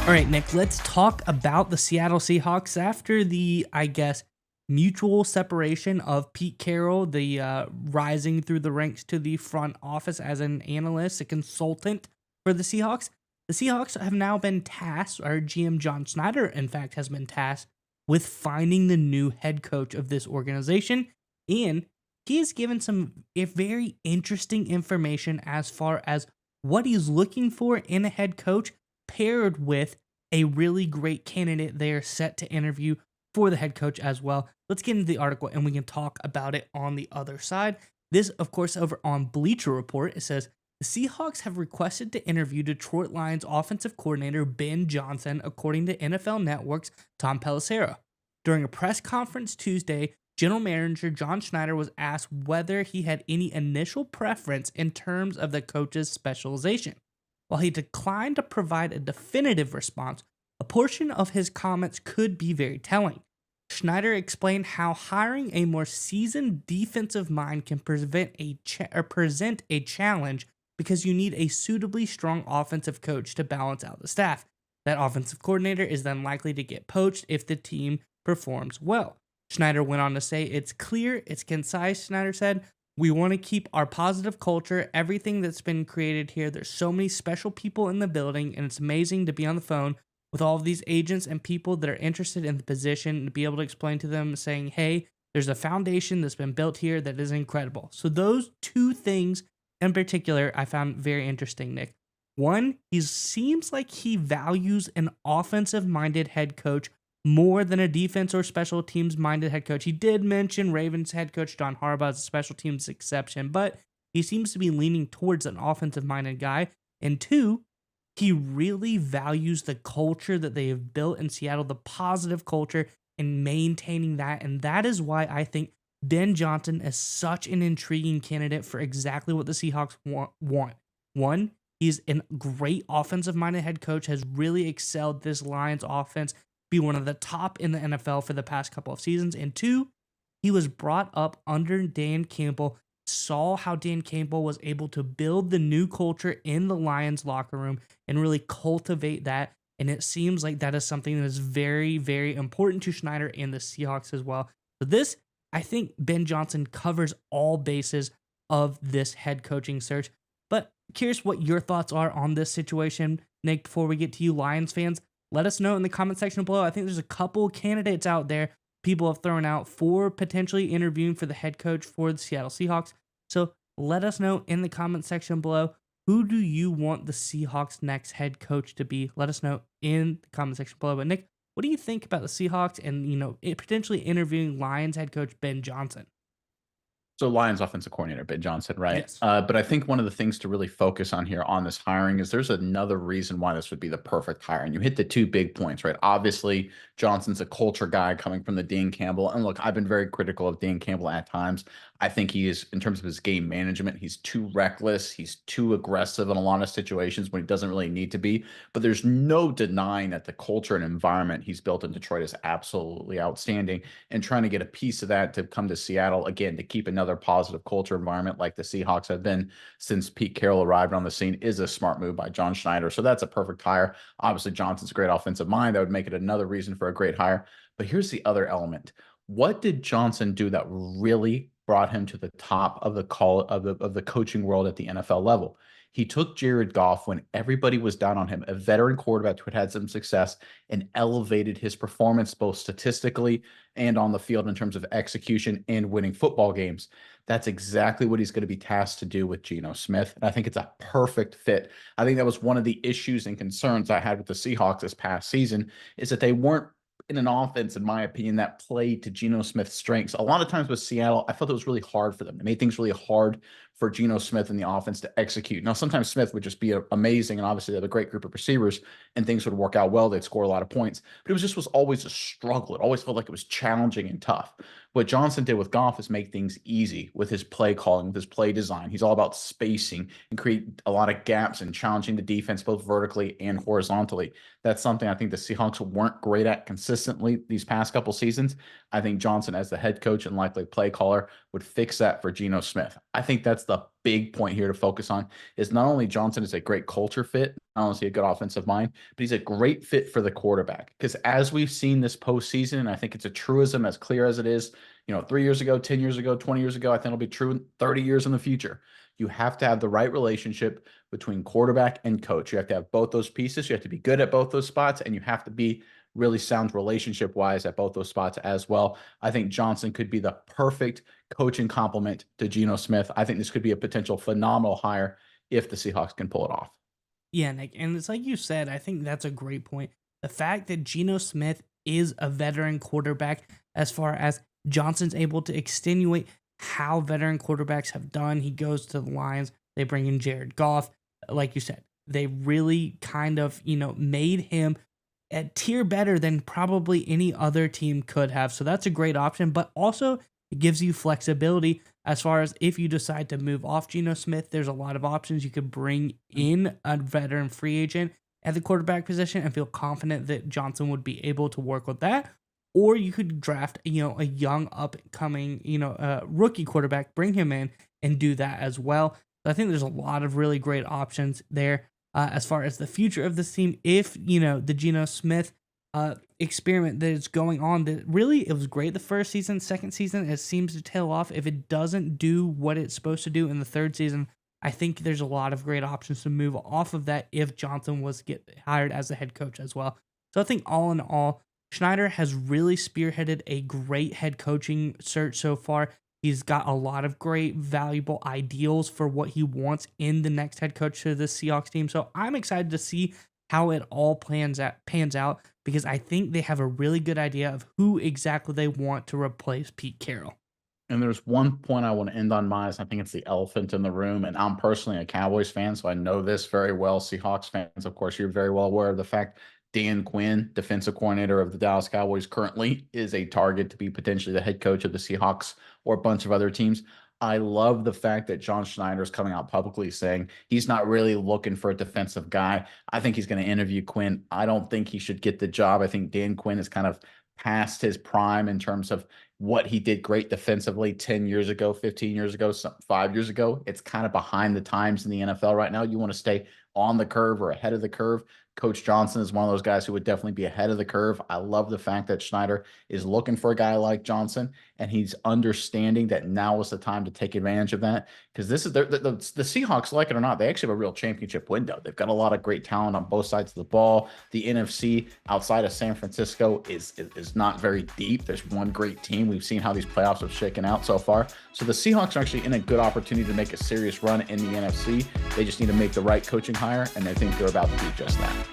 All right, Nick, let's talk about the Seattle Seahawks after the, mutual separation of Pete Carroll, the rising through the ranks to the front office as an analyst, a consultant for the Seahawks. The Seahawks have now been tasked, or GM John Snyder, in fact, has been tasked with finding the new head coach of this organization. And he has given some very interesting information as far as what he's looking for in a head coach paired with a really great candidate they are set to interview for the head coach as well. Let's get into the article and we can talk about it on the other side. This, of course, over on Bleacher Report, it says the Seahawks have requested to interview Detroit Lions offensive coordinator Ben Johnson, according to NFL Network's Tom Pelissero. During a press conference Tuesday, General Manager John Schneider was asked whether he had any initial preference in terms of the coach's specialization. While he declined to provide a definitive response, a portion of his comments could be very telling. Schneider explained how hiring a more seasoned defensive mind can present a challenge because you need a suitably strong offensive coach to balance out the staff. That offensive coordinator is then likely to get poached if the team performs well. Schneider went on to say, "It's clear, it's concise," Schneider said. "We want to keep our positive culture, everything that's been created here. There's so many special people in the building, and it's amazing to be on the phone with all of these agents and people that are interested in the position and to be able to explain to them saying, hey, there's a foundation that's been built here that is incredible." So those two things in particular I found very interesting, Nick. One, he seems like he values an offensive-minded head coach more than a defense or special teams minded head coach. He did mention Ravens head coach John Harbaugh as a special teams exception, but he seems to be leaning towards an offensive minded guy. And two, he really values the culture that they have built in Seattle, the positive culture, and maintaining that. And that is why I think Ben Johnson is such an intriguing candidate for exactly what the Seahawks want. One, he's a great offensive minded head coach, has really excelled this Lions offense, be one of the top in the NFL for the past couple of seasons. And two, he was brought up under Dan Campbell, saw how Dan Campbell was able to build the new culture in the Lions locker room and really cultivate that. And it seems like that is something that is very, very important to Schneider and the Seahawks as well. So this, I think Ben Johnson covers all bases of this head coaching search. But curious what your thoughts are on this situation, Nick, before we get to you Lions fans. Let us know in the comment section below. I think there's a couple candidates out there people have thrown out for potentially interviewing for the head coach for the Seattle Seahawks. So let us know in the comment section below. Who do you want the Seahawks' next head coach to be? Let us know in the comment section below. But Nick, what do you think about the Seahawks and, potentially interviewing Lions head coach Ben Johnson? So Lions offensive coordinator, Ben Johnson, right? Yes. But I think one of the things to really focus on here on this hiring is there's another reason why this would be the perfect hire. And you hit the two big points, right? Obviously, Johnson's a culture guy coming from the Dan Campbell. And look, I've been very critical of Dan Campbell at times. I think he is, in terms of his game management, he's too reckless. He's too aggressive in a lot of situations when he doesn't really need to be. But there's no denying that the culture and environment he's built in Detroit is absolutely outstanding. And trying to get a piece of that to come to Seattle, again, to keep another positive culture environment like the Seahawks have been since Pete Carroll arrived on the scene is a smart move by John Schneider. So that's a perfect hire. Obviously, Johnson's a great offensive mind. That would make it another reason for a great hire. But here's the other element. What did Johnson do that really brought him to the top of the coaching world at the NFL level? He took Jared Goff when everybody was down on him, a veteran quarterback who had had some success, and elevated his performance both statistically and on the field in terms of execution and winning football games. That's exactly what he's going to be tasked to do with Geno Smith. And I think it's a perfect fit. I think that was one of the issues and concerns I had with the Seahawks this past season is that they weren't in an offense, in my opinion, that played to Geno Smith's strengths. A lot of times with Seattle, I felt it was really hard for them. They made things really hard for Geno Smith and the offense to execute. Now, sometimes Smith would just be amazing, and obviously they have a great group of receivers, and things would work out well. They'd score a lot of points, but it was always a struggle. It always felt like it was challenging and tough. What Johnson did with Goff is make things easy with his play calling, with his play design. He's all about spacing and create a lot of gaps and challenging the defense both vertically and horizontally. That's something I think the Seahawks weren't great at consistently these past couple seasons. I think Johnson, as the head coach and likely play caller, would fix that for Geno Smith. I think that's the big point here to focus on is not only Johnson is a great culture fit, I don't see a good offensive mind, but he's a great fit for the quarterback. Because as we've seen this postseason, and I think it's a truism as clear as it is, 3 years ago, 10 years ago, 20 years ago, I think it'll be true in 30 years in the future. You have to have the right relationship between quarterback and coach. You have to have both those pieces. You have to be good at both those spots, and you have to be really sound relationship wise at both those spots as well. I think Johnson could be the perfect coaching complement to Geno Smith. I think this could be a potential phenomenal hire if the Seahawks can pull it off. Yeah, Nick, and it's like you said, I think that's a great point. The fact that Geno Smith is a veteran quarterback, as far as Johnson's able to extenuate how veteran quarterbacks have done. He goes to the Lions, they bring in Jared Goff. Like you said, they really kind of, made him a tier better than probably any other team could have. So that's a great option, but also it gives you flexibility as far as if you decide to move off Geno Smith, there's a lot of options. You could bring in a veteran free agent at the quarterback position and feel confident that Johnson would be able to work with that. Or you could draft, a young upcoming, rookie quarterback, bring him in and do that as well. So I think there's a lot of really great options there as far as the future of this team. If, the Geno Smith experiment that is going on, that really it was great the first season, second season it seems to tail off. If it doesn't do what it's supposed to do in the third season, I think there's a lot of great options to move off of that if Johnson was to get hired as the head coach as well. So I think all in all, Schneider has really spearheaded a great head coaching search so far. He's got a lot of great, valuable ideals for what he wants in the next head coach to the Seahawks team. So I'm excited to see how it all pans out because I think they have a really good idea of who exactly they want to replace Pete Carroll. And there's one point I want to end on, Miles. I think it's the elephant in the room. And I'm personally a Cowboys fan, so I know this very well. Seahawks fans, of course, you're very well aware of the fact Dan Quinn, defensive coordinator of the Dallas Cowboys, currently is a target to be potentially the head coach of the Seahawks or a bunch of other teams. I love the fact that John Schneider is coming out publicly saying he's not really looking for a defensive guy. I think he's going to interview Quinn. I don't think he should get the job. I think Dan Quinn is kind of past his prime in terms of what he did great defensively 10 years ago, 15 years ago, 5 years ago. It's kind of behind the times in the NFL right now. You want to stay on the curve or ahead of the curve. Coach Johnson is one of those guys who would definitely be ahead of the curve. I love the fact that Schneider is looking for a guy like Johnson, and he's understanding that now is the time to take advantage of that. Because this is the Seahawks, like it or not, they actually have a real championship window. They've got a lot of great talent on both sides of the ball. The NFC outside of San Francisco is not very deep. There's one great team. We've seen how these playoffs have shaken out so far. So the Seahawks are actually in a good opportunity to make a serious run in the NFC. They just need to make the right coaching hire, and I think they're about to do just that.